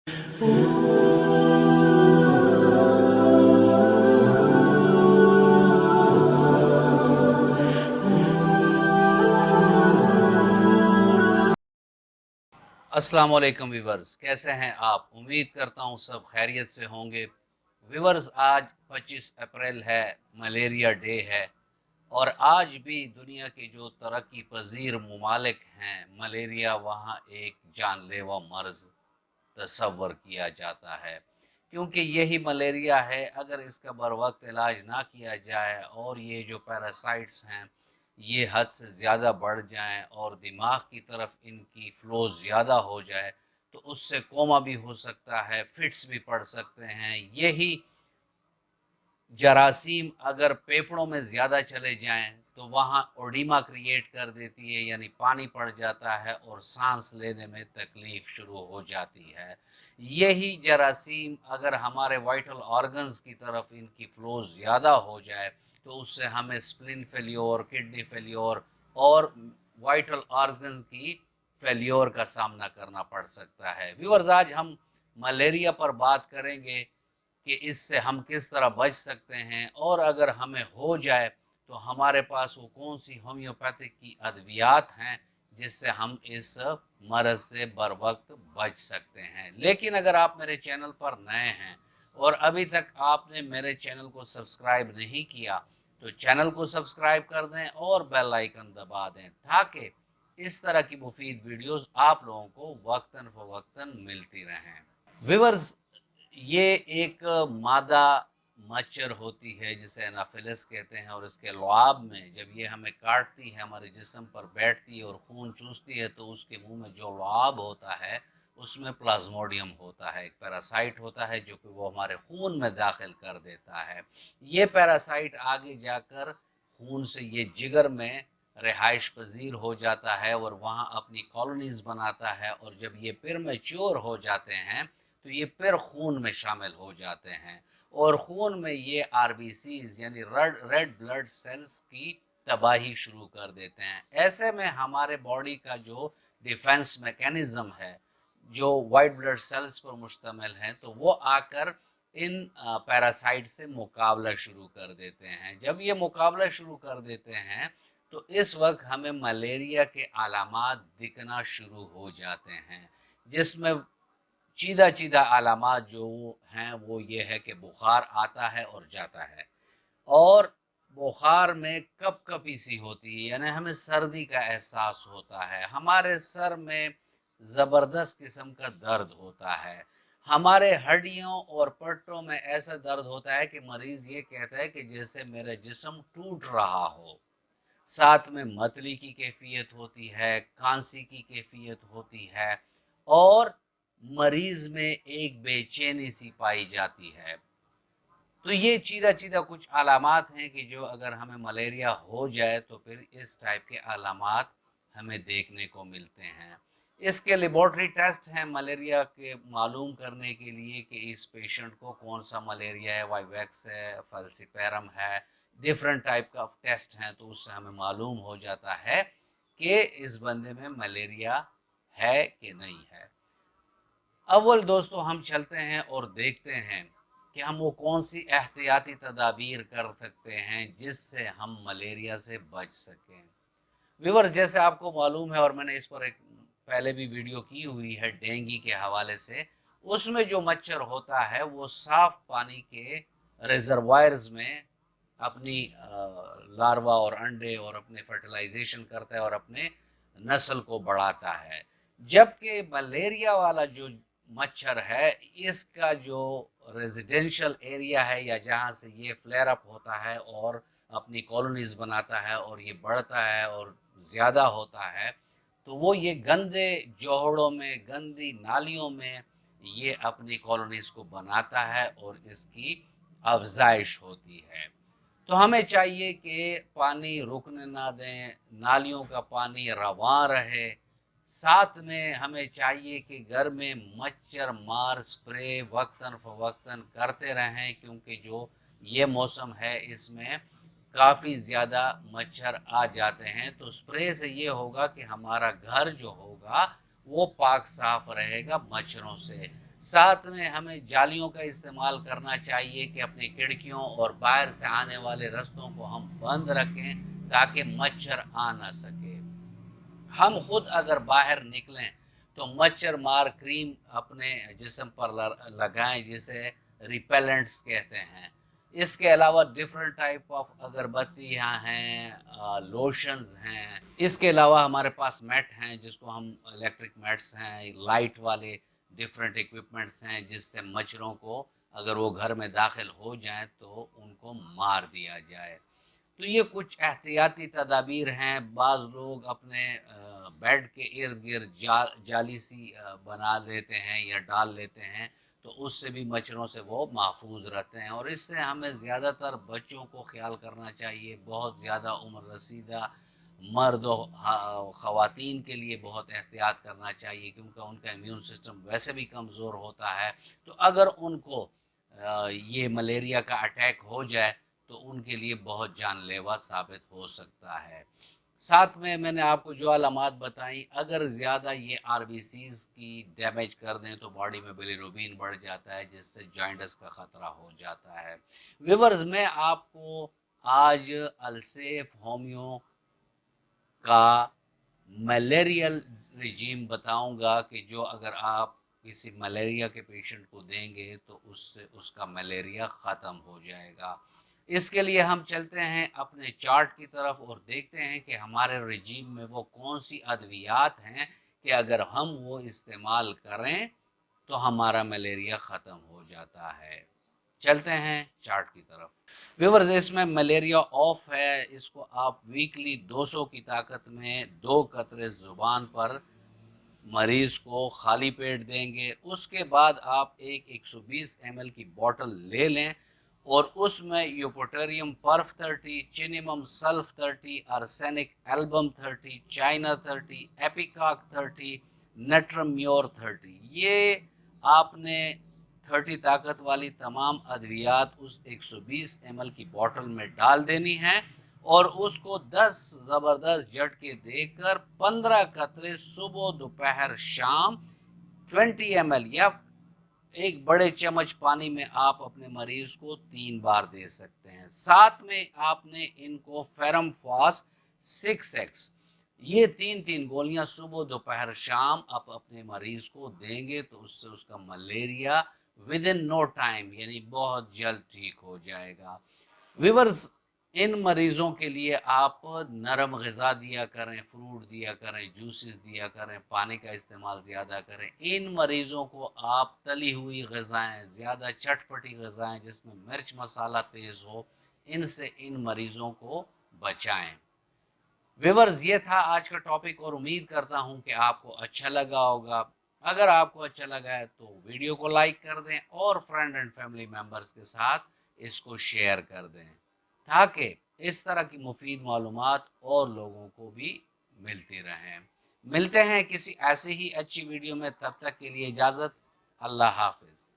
अस्सलाम वालेकुम व्यूवर्स, कैसे हैं आप? उम्मीद करता हूं सब खैरियत से होंगे। व्यूवर्स, आज 25 अप्रैल है, मलेरिया डे है। और आज भी दुनिया के जो तरक्की पजीर ममालिक हैं, मलेरिया वहाँ एक जानलेवा मर्ज तस्वर किया जाता है, क्योंकि यही मलेरिया है। अगर इसका बर वक्त इलाज ना किया जाए और ये जो पैरासाइट्स हैं ये हद से ज़्यादा बढ़ जाएं और दिमाग की तरफ इनकी फ़्लो ज़्यादा हो जाए, तो उससे कोमा भी हो सकता है, फिट्स भी पड़ सकते हैं। यही जरासीम अगर फेफड़ों में ज़्यादा चले जाएं तो वहाँ ओडिमा क्रिएट कर देती है, यानी पानी पड़ जाता है और सांस लेने में तकलीफ शुरू हो जाती है। यही जरासीम अगर हमारे वाइटल ऑर्गन्स की तरफ इनकी फ़्लो ज़्यादा हो जाए तो उससे हमें स्प्लिन फेल्योर, किडनी फेल्योर और वाइटल ऑर्गन्स की फेल्योर का सामना करना पड़ सकता है। व्यूअर्स, आज हम मलेरिया पर बात करेंगे कि इससे हम किस तरह बच सकते हैं, और अगर हमें हो जाए तो हमारे पास वो कौन सी होम्योपैथिक की अद्वियात हैं जिससे हम इस मर्ज से बर वक्त बच सकते हैं। लेकिन अगर आप मेरे चैनल पर नए हैं और अभी तक आपने मेरे चैनल को सब्सक्राइब नहीं किया तो चैनल को सब्सक्राइब कर दें और बेल आइकन दबा दें, ताकि इस तरह की मुफीद वीडियोस आप लोगों को वक्तन फवक्तन मिलती रहें। व्यूअर्स, ये एक मादा मच्छर होती है जिसे एनाफिलिस कहते हैं, और इसके लुआब में जब ये हमें काटती है, हमारे जिस्म पर बैठती है और खून चूसती है, तो उसके मुंह में जो लुआब होता है उसमें प्लाज्मोडियम होता है, एक पैरासाइट होता है जो कि वो हमारे खून में दाखिल कर देता है। ये पैरासाइट आगे जाकर खून से ये जिगर में रिहाइश पजीर हो जाता है और वहाँ अपनी कॉलोनीज बनाता है, और जब ये फिर मैच्योर हो जाते हैं तो ये फिर खून में शामिल हो जाते हैं और खून में ये आरबीसीज यानी रेड ब्लड सेल्स की तबाही शुरू कर देते हैं। ऐसे में हमारे बॉडी का जो डिफेंस मैकेनिज्म है, जो वाइट ब्लड सेल्स पर मुश्तमिल है, तो वो आकर इन पैरासाइट से मुकाबला शुरू कर देते हैं। जब ये मुकाबला शुरू कर देते हैं तो इस वक्त हमें मलेरिया के अलामात दिखना शुरू हो जाते हैं, जिसमें चीदा चीदा अलामात जो हैं वो ये है कि बुखार आता है और जाता है, और बुखार में कपकपी सी होती है, यानी हमें सर्दी का एहसास होता है। हमारे सर में ज़बरदस्त किस्म का दर्द होता है। हमारे हड्डियों और पट्टों में ऐसा दर्द होता है कि मरीज़ ये कहता है कि जैसे मेरा जिस्म टूट रहा हो। साथ में मतली की कैफियत होती है, खांसी की कैफियत होती है, और मरीज में एक बेचैनी सी पाई जाती है। तो ये चीदा चीदा कुछ अलामात हैं कि जो अगर हमें मलेरिया हो जाए तो फिर इस टाइप के अलामात हमें देखने को मिलते हैं। इसके लेबॉर्ट्री टेस्ट हैं मलेरिया के मालूम करने के लिए कि इस पेशेंट को कौन सा मलेरिया है, वाइवैक्स है, फैल्सिपेरम है, डिफरेंट टाइप का टेस्ट हैं, तो उससे हमें मालूम हो जाता है कि इस बंदे में मलेरिया है कि नहीं है। अव्वल दोस्तों, हम चलते हैं और देखते हैं कि हम वो कौन सी एहतियाती तदाबीर कर सकते हैं जिससे हम मलेरिया से बच सकें। व्यूअर्स, जैसे आपको मालूम है और मैंने इस पर एक पहले भी वीडियो की हुई है डेंगू के हवाले से, उसमें जो मच्छर होता है वो साफ पानी के रिजर्वायर्स में अपनी लार्वा और अंडे और अपने फर्टिलाइजेशन करता है और अपने नस्ल को बढ़ाता है। जबकि मलेरिया वाला जो मच्छर है, इसका जो रेजिडेंशियल एरिया है या जहाँ से ये फ्लेयर अप होता है और अपनी कॉलोनीज बनाता है और ये बढ़ता है और ज़्यादा होता है, तो वो ये गंदे जोहड़ों में, गंदी नालियों में ये अपनी कॉलोनीज को बनाता है और इसकी अफजाइश होती है। तो हमें चाहिए कि पानी रुकने ना दें, नालियों का पानी रवां रहे। साथ में हमें चाहिए कि घर में मच्छर मार स्प्रे वक्तन फवक्तन करते रहें, क्योंकि जो ये मौसम है इसमें काफ़ी ज़्यादा मच्छर आ जाते हैं। तो स्प्रे से ये होगा कि हमारा घर जो होगा वो पाक साफ रहेगा मच्छरों से। साथ में हमें जालियों का इस्तेमाल करना चाहिए कि अपनी खिड़कियों और बाहर से आने वाले रास्तों को हम बंद रखें ताकि मच्छर आ ना सके। हम खुद अगर बाहर निकलें तो मच्छर मार क्रीम अपने जिस्म पर लगाएं, जिसे रिपेलेंट्स कहते हैं। इसके अलावा डिफरेंट टाइप ऑफ अगरबत्तियाँ हैं, लोशंस हैं। इसके अलावा हमारे पास मैट हैं जिसको हम इलेक्ट्रिक मैट्स हैं, लाइट वाले डिफरेंट इक्विपमेंट्स हैं जिससे मच्छरों को अगर वो घर में दाखिल हो जाएं तो उनको मार दिया जाए। तो ये कुछ एहतियाती तदाबीर हैं। बाज़ लोग अपने बेड के इर्द गिर्द जाली सी बना लेते हैं या डाल लेते हैं, तो उससे भी मच्छरों से वो महफूज रहते हैं। और इससे हमें ज़्यादातर बच्चों को ख्याल करना चाहिए। बहुत ज़्यादा उम्र रसीदा मर्द और ख़वातीन के लिए बहुत एहतियात करना चाहिए क्योंकि उनका इम्यून सिस्टम वैसे भी कमज़ोर होता है। तो अगर उनको ये मलेरिया का अटैक हो जाए तो उनके लिए बहुत जानलेवा साबित हो सकता है। साथ में मैंने आपको जो अलामात बताई, अगर ज़्यादा ये आरबीसीज की डैमेज कर दें तो बॉडी में बिलिरुबिन बढ़ जाता है जिससे जॉइंटिस का ख़तरा हो जाता है। व्यूअर्स, मैं आपको आज अलसेफ होम्यो का मलेरियल रिजीम बताऊंगा कि जो अगर आप किसी मलेरिया के पेशेंट को देंगे तो उससे उसका मलेरिया ख़त्म हो जाएगा। इसके लिए हम चलते हैं अपने चार्ट की तरफ और देखते हैं कि हमारे रिजीम में वो कौन सी अद्वियात हैं कि अगर हम वो इस्तेमाल करें तो हमारा मलेरिया ख़त्म हो जाता है। चलते हैं चार्ट की तरफ। व्यूअर्स, इसमें मलेरिया ऑफ है। इसको आप वीकली 200 की ताकत में 2 कतरे ज़ुबान पर मरीज़ को खाली पेट देंगे। उसके बाद आप एक 120 ml की बोतल ले लें और उसमें यूपोटेरियम पर्फ 30, चिनिमम sulph 30, arsenic album 30, China 30, ipecac 30, नेट्रम्योर 30, ये आपने 30 ताकत वाली तमाम अद्वियात उस 120 ml की बोतल में डाल देनी है और उसको 10 ज़बरदस्त झटके देकर 15 कतरे सुबह दोपहर शाम 20 ml या एक बड़े चम्मच पानी में आप अपने मरीज को 3 बार दे सकते हैं। साथ में आपने इनको फेरम फास 6x, ये 3-3 गोलियां सुबह दोपहर शाम आप अपने मरीज को देंगे तो उससे उसका malaria within no time यानी बहुत जल्द ठीक हो जाएगा। व्यूअर्स, इन मरीज़ों के लिए आप नरम ग़िज़ा दिया करें, फ्रूट दिया करें, जूसेस दिया करें, पानी का इस्तेमाल ज़्यादा करें। इन मरीज़ों को आप तली हुई ग़िज़ाएँ, ज़्यादा चटपटी ग़िज़ाएँ जिसमें मिर्च मसाला तेज़ हो, इनसे इन मरीज़ों को बचाएं। व्यूअर्स, ये था आज का टॉपिक और उम्मीद करता हूँ कि आपको अच्छा लगा होगा। अगर आपको अच्छा लगा है तो वीडियो को लाइक कर दें और फ्रेंड एंड फैमिली मेम्बर्स के साथ इसको शेयर कर दें ताकि इस तरह की मुफीद मालूमात और लोगों को भी मिलती रहें। मिलते हैं किसी ऐसी ही अच्छी वीडियो में, तब तक के लिए इजाज़त। अल्लाह हाफिज़।